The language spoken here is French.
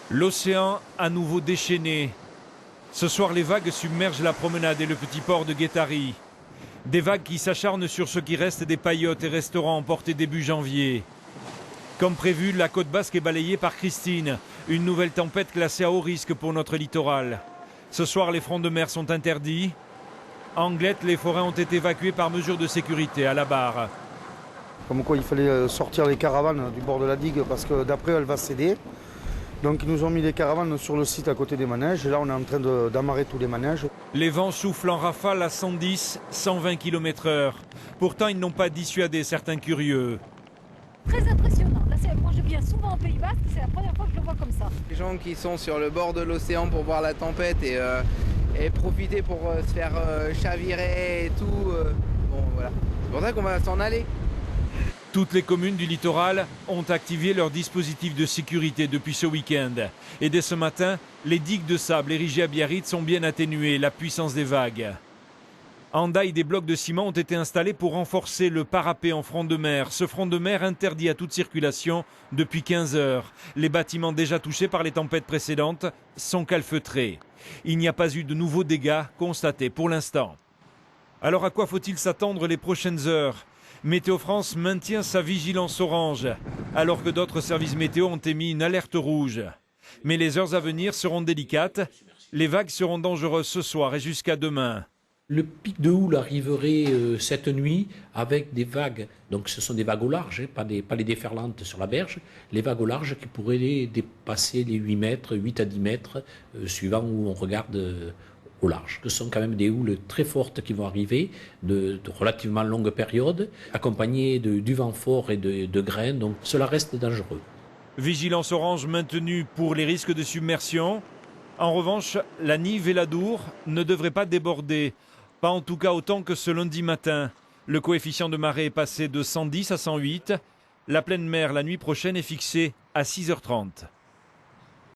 L'océan à nouveau déchaîné. Ce soir, les vagues submergent la promenade et le petit port de Guétari. Des vagues qui s'acharnent sur ce qui reste des paillotes et restaurants emportés début janvier. Comme prévu, la côte basque est balayée par Christine, une nouvelle tempête classée à haut risque pour notre littoral. Ce soir, les fronts de mer sont interdits. À Anglette, les forains ont été évacués par mesure de sécurité à la barre. Comme quoi il fallait sortir les caravanes du bord de la digue parce que d'après elle va céder. Donc ils nous ont mis les caravanes sur le site à côté des manèges et là on est en train d'amarrer tous les manèges. Les vents soufflent en rafale à 110, 120 km/h. Pourtant ils n'ont pas dissuadé certains curieux. Très impressionnant. Là, moi je viens souvent au Pays Basque, c'est la première fois que je le vois comme ça. Les gens qui sont sur le bord de l'océan pour voir la tempête et profiter pour se faire chavirer et tout. Bon voilà. C'est pour ça qu'on va s'en aller. Toutes les communes du littoral ont activé leur dispositif de sécurité depuis ce week-end. Et dès ce matin, les digues de sable érigées à Biarritz sont bien atténuées, la puissance des vagues. À Hendaye, des blocs de ciment ont été installés pour renforcer le parapet en front de mer. Ce front de mer interdit à toute circulation depuis 15 heures. Les bâtiments déjà touchés par les tempêtes précédentes sont calfeutrés. Il n'y a pas eu de nouveaux dégâts constatés pour l'instant. Alors à quoi faut-il s'attendre les prochaines heures ? Météo France maintient sa vigilance orange, alors que d'autres services météo ont émis une alerte rouge. Mais les heures à venir seront délicates. Les vagues seront dangereuses ce soir et jusqu'à demain. Le pic de houle arriverait cette nuit avec des vagues, donc ce sont des vagues au large, pas les déferlantes sur la berge, les vagues au large qui pourraient dépasser les 8 mètres, 8 à 10 mètres, suivant où on regarde au large. Ce sont quand même des houles très fortes qui vont arriver, de relativement longues périodes, accompagnées du vent fort et de grains, donc cela reste dangereux. Vigilance orange maintenue pour les risques de submersion. En revanche, la Nive et la Dour ne devraient pas déborder. Pas en tout cas autant que ce lundi matin. Le coefficient de marée est passé de 110 à 108. La pleine mer la nuit prochaine est fixée à 6h30.